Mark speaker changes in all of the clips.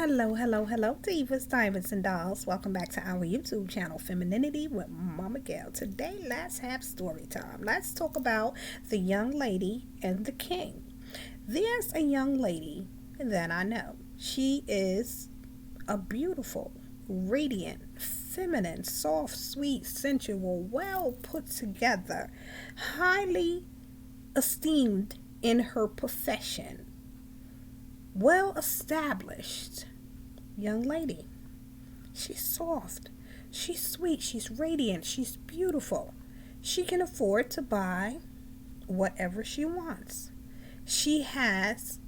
Speaker 1: Hello, divas, diamonds, and dolls. Welcome back to our YouTube channel, Femininity with Mama Gail. Today, let's have story time. Let's talk about the young lady and the king. There's a young lady that I know. She is a beautiful, radiant, feminine, soft, sweet, sensual, well put together, highly esteemed in her profession, well established young lady. She's soft, she's sweet, she's radiant, she's beautiful. She can afford to buy whatever she wants. She has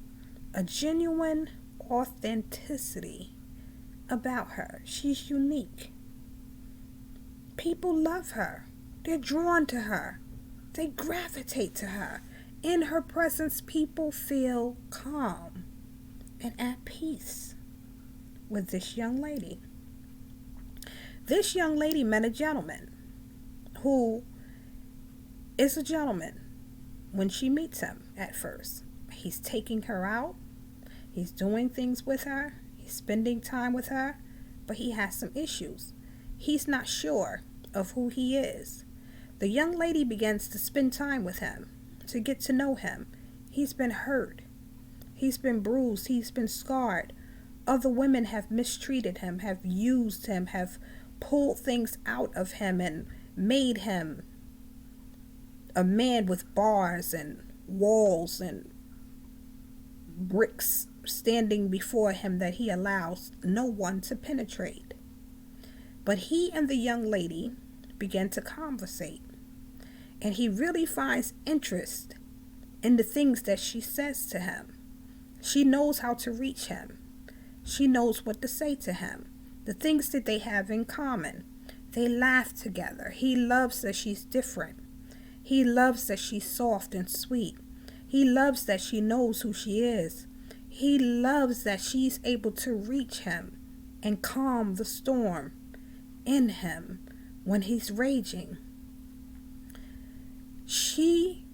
Speaker 1: a genuine authenticity about her. She's unique. People love her. They're drawn to her. They gravitate to her. In her presence, people feel calm and at peace with this young lady. This young lady met a gentleman who is a gentleman when she meets him at first. He's taking her out, he's doing things with her, he's spending time with her, but he has some issues. He's not sure of who he is. The young lady begins to spend time with him, to get to know him. He's been hurt. He's been bruised. He's been scarred. Other women have mistreated him, have used him, have pulled things out of him and made him a man with bars and walls and bricks standing before him that he allows no one to penetrate. But he and the young lady began to conversate, and he really finds interest in the things that she says to him. She knows how to reach him. She knows what to say to him. The things that they have in common. They laugh together. He loves that she's different. He loves that she's soft and sweet. He loves that she knows who she is. He loves that she's able to reach him and calm the storm in him when he's raging. She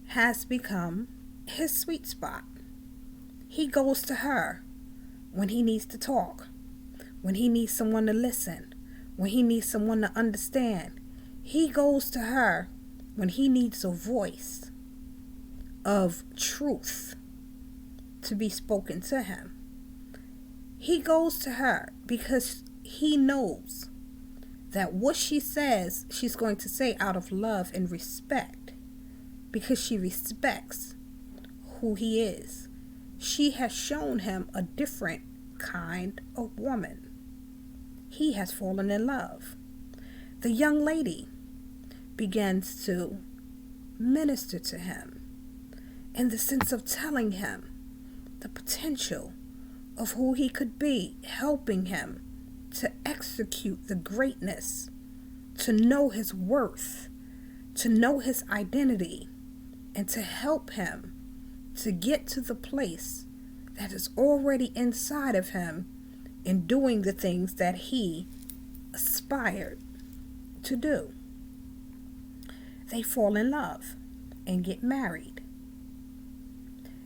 Speaker 1: has become his sweet spot. He goes to her when he needs to talk, when he needs someone to listen, when he needs someone to understand. He goes to her when he needs a voice of truth to be spoken to him. He goes to her because he knows that what she says, she's going to say out of love and respect, because she respects who he is. She has shown him a different kind of woman. He has fallen in love. The young lady begins to minister to him in the sense of telling him the potential of who he could be, helping him to execute the greatness, to know his worth, to know his identity, and to help him to get to the place that is already inside of him in doing the things that he aspired to do. They fall in love and get married.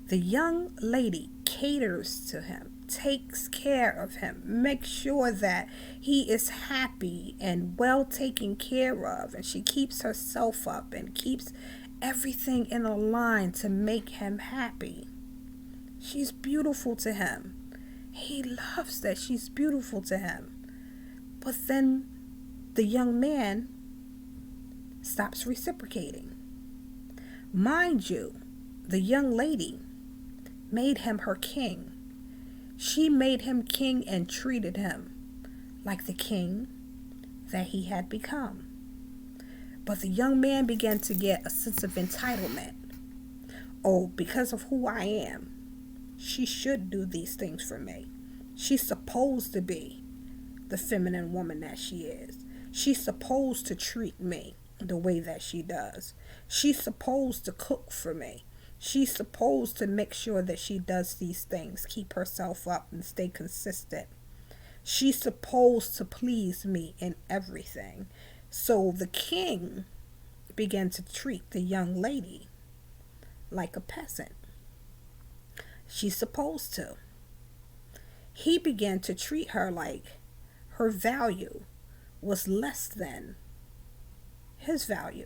Speaker 1: The young lady caters to him, takes care of him, makes sure that he is happy and well taken care of, and she keeps herself up and keeps everything in a line to make him happy. She's beautiful to him. He loves that she's beautiful to him. But then the young man stops reciprocating. Mind you, the young lady made him her king. She made him king and treated him like the king that he had become. But the young man began to get a sense of entitlement. Oh, because of who I am, she should do these things for me. She's supposed to be the feminine woman that she is. She's supposed to treat me the way that she does. She's supposed to cook for me. She's supposed to make sure that she does these things, keep herself up and stay consistent. She's supposed to please me in everything. So the king began to treat the young lady like a peasant. She's supposed to. he began to treat her like her value was less than his value.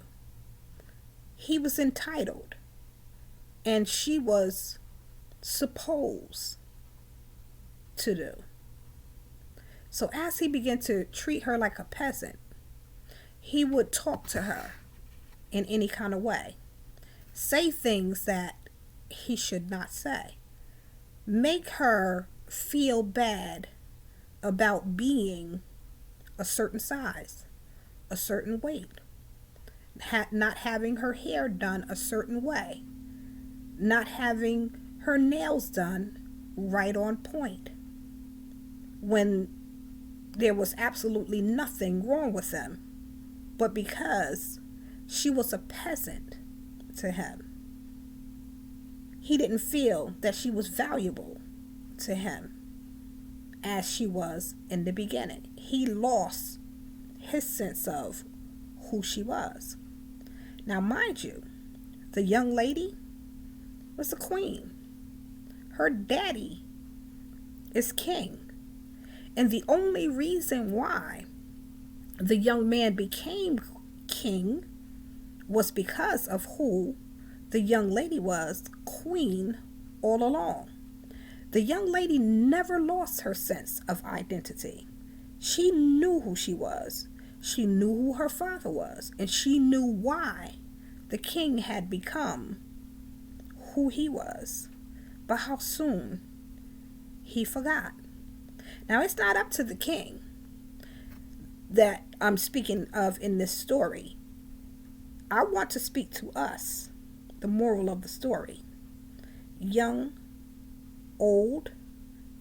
Speaker 1: He was entitled, and she was supposed to do. So as he began to treat her like a peasant, he would talk to her in any kind of way, say things that he should not say, make her feel bad about being a certain size, a certain weight, not having her hair done a certain way, not having her nails done right on point, when there was absolutely nothing wrong with them. But because she was a peasant to him, he didn't feel that she was valuable to him as she was in the beginning. He lost his sense of who she was. Now, mind you, the young lady was a queen. Her daddy is king. And the only reason why the young man became king was because of who the young lady was, queen, all along. The young lady never lost her sense of identity. She knew who she was. She knew who her father was. And she knew why the king had become who he was. But how soon he forgot. Now, it's not up to the king that I'm speaking of in this story. I want to speak to us, the moral of the story. Young, old,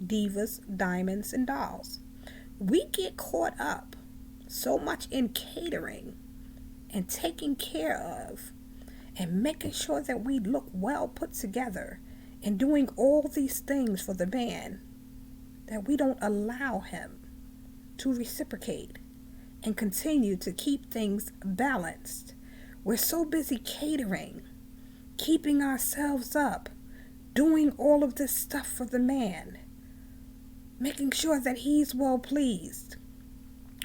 Speaker 1: divas, diamonds, and dolls. We get caught up so much in catering and taking care of and making sure that we look well put together and doing all these things for the man that we don't allow him to reciprocate and continue to keep things balanced. We're so busy catering, keeping ourselves up, doing all of this stuff for the man, making sure that he's well pleased,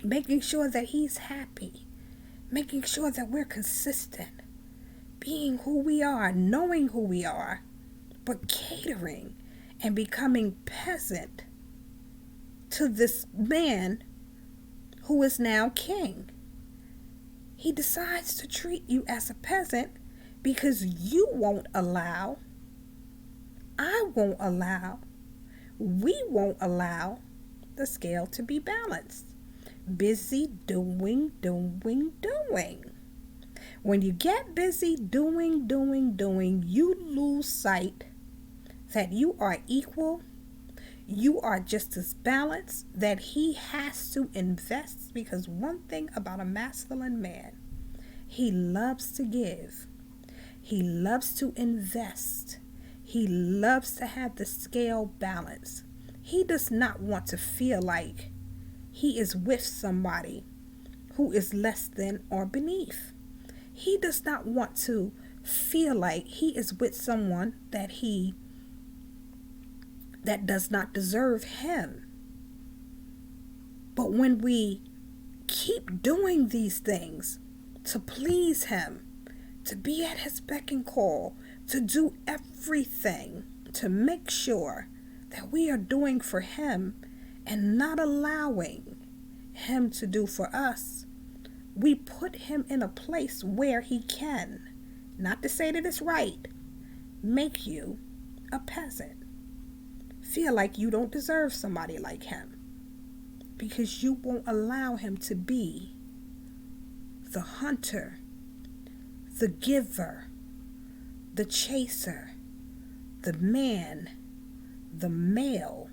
Speaker 1: making sure that he's happy, making sure that we're consistent, being who we are, knowing who we are, but catering and becoming peasant to this man who is now king. He decides to treat you as a peasant because you won't allow, I won't allow, we won't allow the scale to be balanced. Busy doing. When you get busy doing, you lose sight that you are equal. You are just as balanced, that he has to invest, because one thing about a masculine man, he loves to give. He loves to invest. He loves to have the scale balanced. He does not want to feel like he is with somebody who is less than or beneath. He does not want to feel like he is with someone that does not deserve him. But when we keep doing these things to please him, to be at his beck and call, to do everything to make sure that we are doing for him and not allowing him to do for us, we put him in a place where he can, not to say that it's right, make you a peasant. Feel like you don't deserve somebody like him because you won't allow him to be the hunter, the giver, the chaser, the man, the male,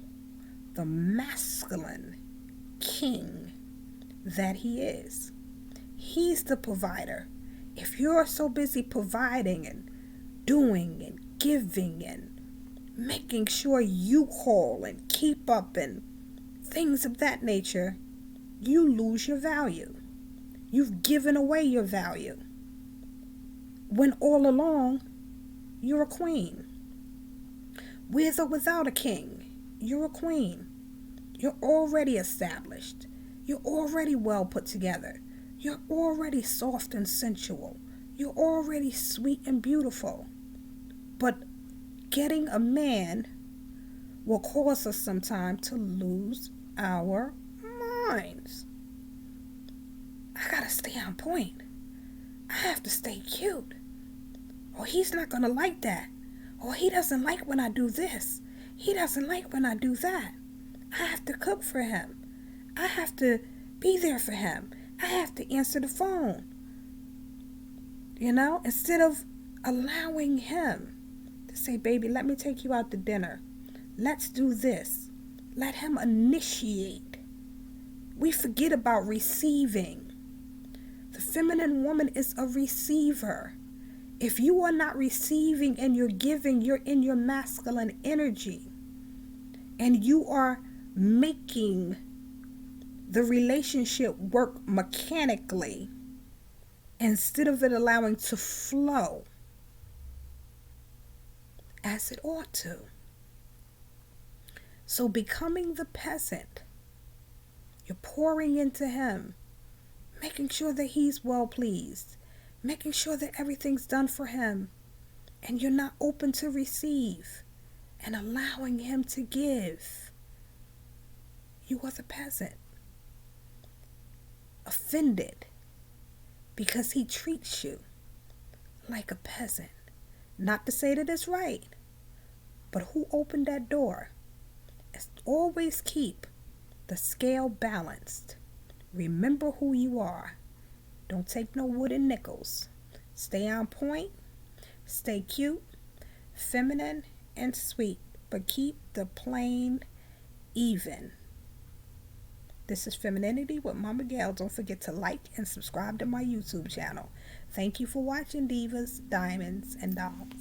Speaker 1: the masculine king that he is. He's the provider. If you're so busy providing and doing and giving and making sure you call and keep up and things of that nature, you lose your value. You've given away your value. When all along, you're a queen. With or without a king, you're a queen. You're already established. You're already well put together. You're already soft and sensual. You're already sweet and beautiful. But getting a man will cause us sometimes to lose our minds. I gotta stay on point. I have to stay cute. Or he's not gonna like that. Or he doesn't like when I do this. He doesn't like when I do that. I have to cook for him. I have to be there for him. I have to answer the phone. Instead of allowing him to say, baby, let me take you out to dinner. Let's do this. Let him initiate. We forget about receiving. The feminine woman is a receiver. If you are not receiving and you're giving, you're in your masculine energy. And you are making the relationship work mechanically instead of it allowing to flow as it ought to. So becoming the peasant, you're pouring into him, making sure that he's well pleased, making sure that everything's done for him, and you're not open to receive and allowing him to give. You are the peasant, offended because he treats you like a peasant. Not to say that it's right, but who opened that door? Always keep the scale balanced. Remember who you are. Don't take no wooden nickels. Stay on point. Stay cute, feminine, and sweet, but keep the plane even. This is Femininity with Mama Gail. Don't forget to like and subscribe to my YouTube channel. Thank you for watching, divas, diamonds, and dolls.